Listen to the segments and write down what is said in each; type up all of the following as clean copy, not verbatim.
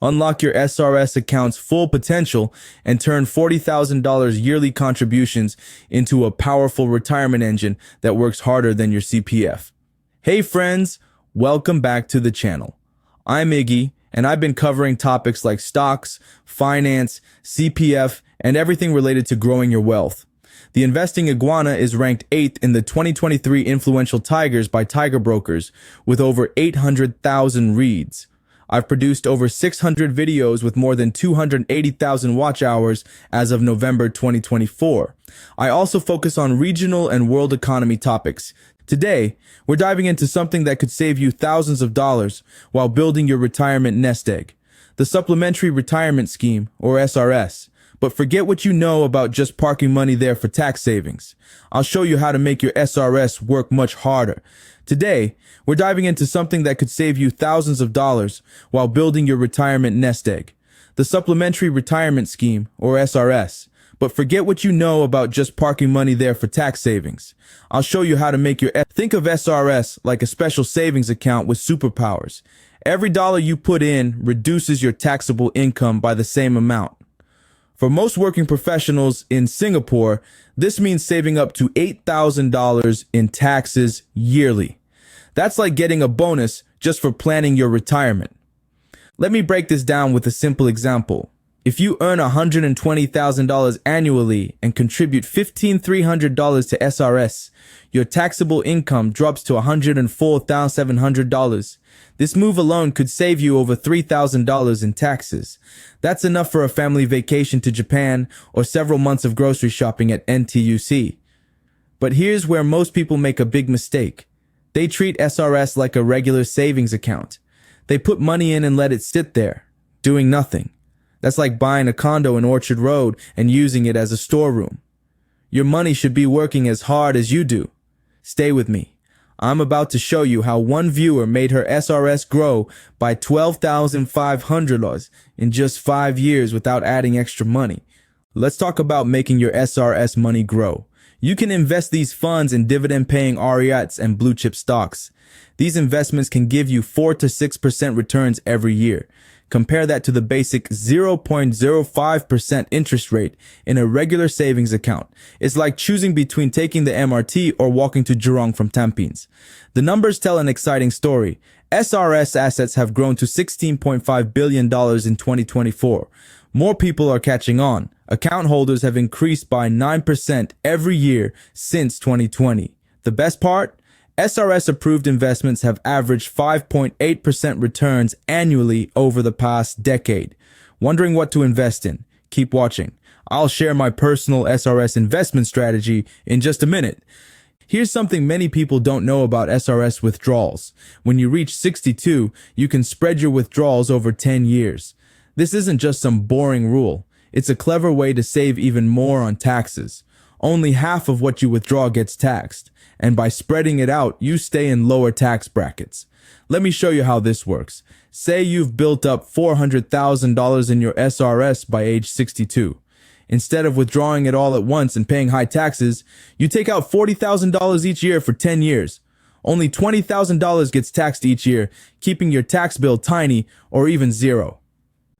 Unlock your SRS account's full potential and turn $40,000 yearly contributions into a powerful retirement engine that works harder than your CPF. Hey friends, welcome back to the channel. I'm Iggy, and I've been covering topics like stocks, finance, CPF, and everything related to growing your wealth. The Investing Iguana is ranked 8th in the 2023 Influential Tigers by Tiger Brokers with over 800,000 reads. I've produced over 600 videos with more than 280,000 watch hours as of November 2024. I also focus on regional and world economy topics. Today, we're diving into something that could save you thousands of dollars while building your retirement nest egg, the Supplementary Retirement Scheme, or SRS. But forget what you know about just parking money there for tax savings. I'll show you how to make your SRS work much harder. Today, we're diving into something that could save you thousands of dollars while building your retirement nest egg, the Supplementary Retirement Scheme, or SRS. But forget what you know about just parking money there for tax savings. I'll show you how to make your Think of SRS like a special savings account with superpowers. Every dollar you put in reduces your taxable income by the same amount. For most working professionals in Singapore, this means saving up to $8,000 in taxes yearly. That's like getting a bonus just for planning your retirement. Let me break this down with a simple example. If you earn $120,000 annually and contribute $1,300 to SRS, your taxable income drops to $104,700. This move alone could save you over $3,000 in taxes. That's enough for a family vacation to Japan or several months of grocery shopping at NTUC. But here's where most people make a big mistake. They treat SRS like a regular savings account. They put money in and let it sit there, doing nothing. That's like buying a condo in Orchard Road and using it as a storeroom. Your money should be working as hard as you do. Stay with me. I'm about to show you how one viewer made her SRS grow by $12,500 in just 5 years without adding extra money. Let's talk about making your SRS money grow. You can invest these funds in dividend-paying REITs and blue-chip stocks. These investments can give you 4 to 6% returns every year. Compare that to the basic 0.05% interest rate in a regular savings account. It's like choosing between taking the MRT or walking to Jurong from Tampines. The numbers tell an exciting story. SRS assets have grown to $16.5 billion in 2024. More people are catching on. Account holders have increased by 9% every year since 2020. The best part? SRS-approved investments have averaged 5.8% returns annually over the past decade. Wondering what to invest in? Keep watching. I'll share my personal SRS investment strategy in just a minute. Here's something many people don't know about SRS withdrawals. When you reach 62, you can spread your withdrawals over 10 years. This isn't just some boring rule. It's a clever way to save even more on taxes. Only half of what you withdraw gets taxed, and by spreading it out, you stay in lower tax brackets. Let me show you how this works. Say you've built up $400,000 in your SRS by age 62. Instead of withdrawing it all at once and paying high taxes, you take out $40,000 each year for 10 years. Only $20,000 gets taxed each year, keeping your tax bill tiny or even zero.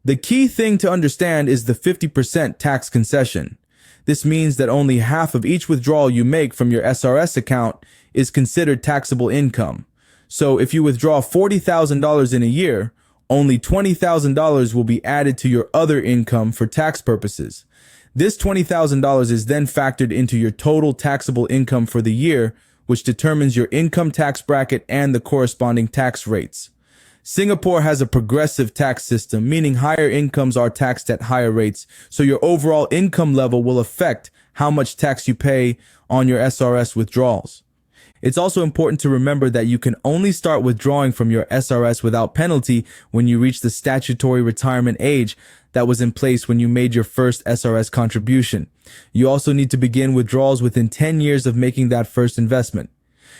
The key thing to understand is the 50% tax concession. This means that only half of each withdrawal you make from your SRS account is considered taxable income. So if you withdraw $40,000 in a year, only $20,000 will be added to your other income for tax purposes. This $20,000 is then factored into your total taxable income for the year, which determines your income tax bracket and the corresponding tax rates. Singapore has a progressive tax system, meaning higher incomes are taxed at higher rates, so your overall income level will affect how much tax you pay on your SRS withdrawals. It's also important to remember that you can only start withdrawing from your SRS without penalty when you reach the statutory retirement age that was in place when you made your first SRS contribution. You also need to begin withdrawals within 10 years of making that first investment.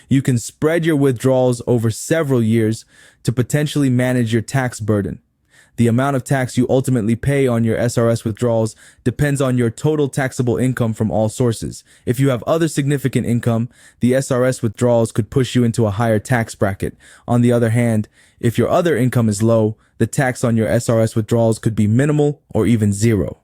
You can spread your withdrawals over several years to potentially manage your tax burden. The amount of tax you ultimately pay on your SRS withdrawals depends on your total taxable income from all sources. If you have other significant income, the SRS withdrawals could push you into a higher tax bracket. On the other hand, if your other income is low, the tax on your SRS withdrawals could be minimal or even zero.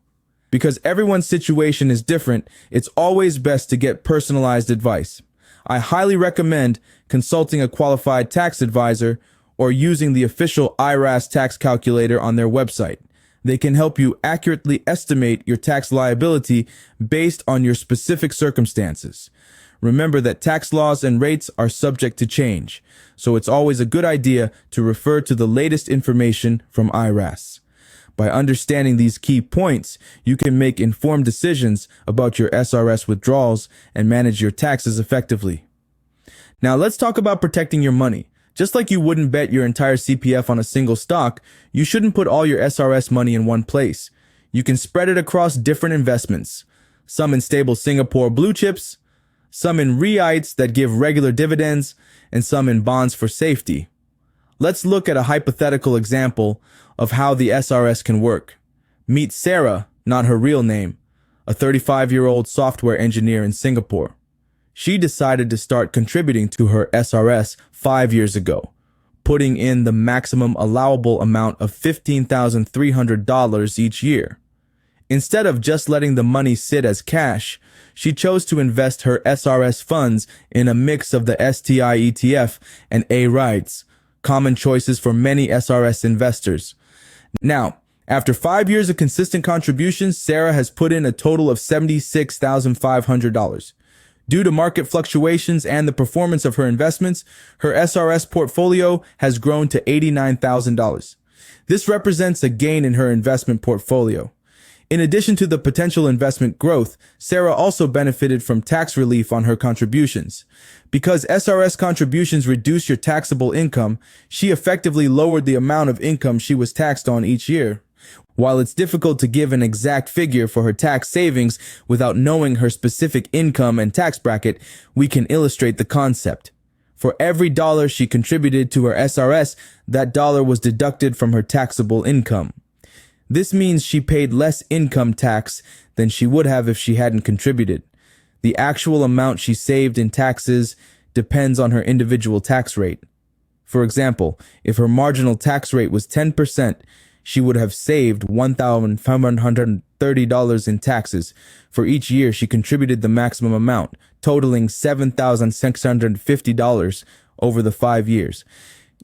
Because everyone's situation is different, it's always best to get personalized advice. I highly recommend consulting a qualified tax advisor or using the official IRS tax calculator on their website. They can help you accurately estimate your tax liability based on your specific circumstances. Remember that tax laws and rates are subject to change, so it's always a good idea to refer to the latest information from IRS. By understanding these key points, you can make informed decisions about your SRS withdrawals and manage your taxes effectively. Now let's talk about protecting your money. Just like you wouldn't bet your entire CPF on a single stock, you shouldn't put all your SRS money in one place. You can spread it across different investments, some in stable Singapore blue chips, some in REITs that give regular dividends, and some in bonds for safety. Let's look at a hypothetical example of how the SRS can work. Meet Sarah, not her real name, a 35-year-old software engineer in Singapore. She decided to start contributing to her SRS 5 years ago, putting in the maximum allowable amount of $15,300 each year. Instead of just letting the money sit as cash, she chose to invest her SRS funds in a mix of the STI ETF and A REITs, common choices for many SRS investors. Now, after 5 years of consistent contributions, Sarah has put in a total of $76,500. Due to market fluctuations and the performance of her investments, her SRS portfolio has grown to $89,000. This represents a gain in her investment portfolio. In addition to the potential investment growth, Sarah also benefited from tax relief on her contributions. Because SRS contributions reduce your taxable income, she effectively lowered the amount of income she was taxed on each year. While it's difficult to give an exact figure for her tax savings without knowing her specific income and tax bracket, we can illustrate the concept. For every dollar she contributed to her SRS, that dollar was deducted from her taxable income. This means she paid less income tax than she would have if she hadn't contributed. The actual amount she saved in taxes depends on her individual tax rate. For example, if her marginal tax rate was 10%, she would have saved $1,530 in taxes for each year she contributed the maximum amount, totaling $7,650 over the 5 years.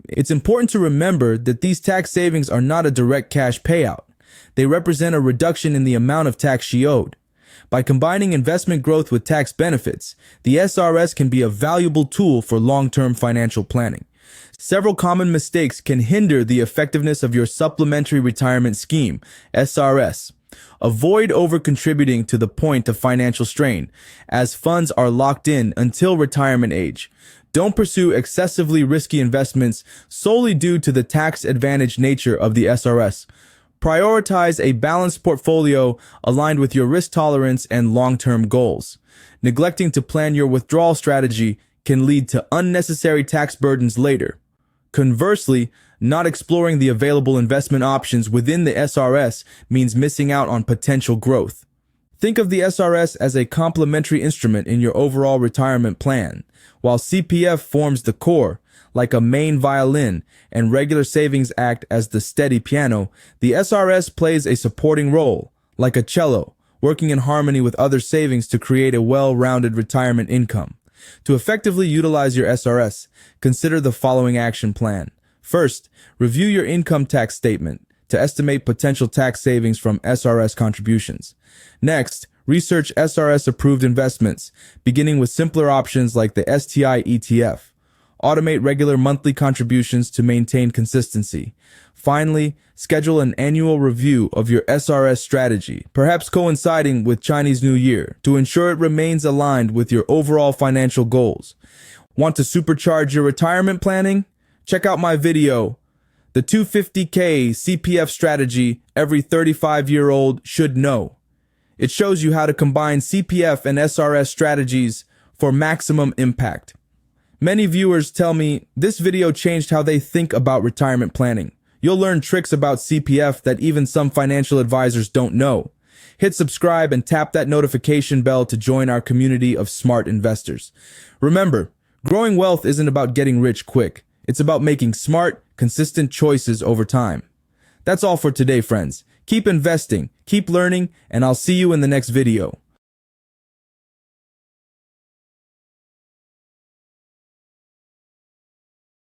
It's important to remember that these tax savings are not a direct cash payout. They represent a reduction in the amount of tax she owed. By combining investment growth with tax benefits, the SRS can be a valuable tool for long-term financial planning. Several common mistakes can hinder the effectiveness of your Supplementary Retirement Scheme, SRS. Avoid over-contributing to the point of financial strain, as funds are locked in until retirement age. Don't pursue excessively risky investments solely due to the tax-advantaged nature of the SRS. Prioritize a balanced portfolio aligned with your risk tolerance and long-term goals. Neglecting to plan your withdrawal strategy can lead to unnecessary tax burdens later. Conversely, not exploring the available investment options within the SRS means missing out on potential growth. Think of the SRS as a complementary instrument in your overall retirement plan. While CPF forms the core, like a main violin, and regular savings act as the steady piano, the SRS plays a supporting role, like a cello, working in harmony with other savings to create a well-rounded retirement income. To effectively utilize your SRS, consider the following action plan. First, review your income tax statement to estimate potential tax savings from SRS contributions. Next, research SRS-approved investments, beginning with simpler options like the STI ETF. Automate regular monthly contributions to maintain consistency. Finally, schedule an annual review of your SRS strategy, perhaps coinciding with Chinese New Year, to ensure it remains aligned with your overall financial goals. Want to supercharge your retirement planning? Check out my video, The 250K CPF Strategy Every 35-Year-Old Should Know. It shows you how to combine CPF and SRS strategies for maximum impact. Many viewers tell me this video changed how they think about retirement planning. You'll learn tricks about CPF that even some financial advisors don't know. Hit subscribe and tap that notification bell to join our community of smart investors. Remember, growing wealth isn't about getting rich quick. It's about making smart, consistent choices over time. That's all for today, friends. Keep investing, keep learning, and I'll see you in the next video.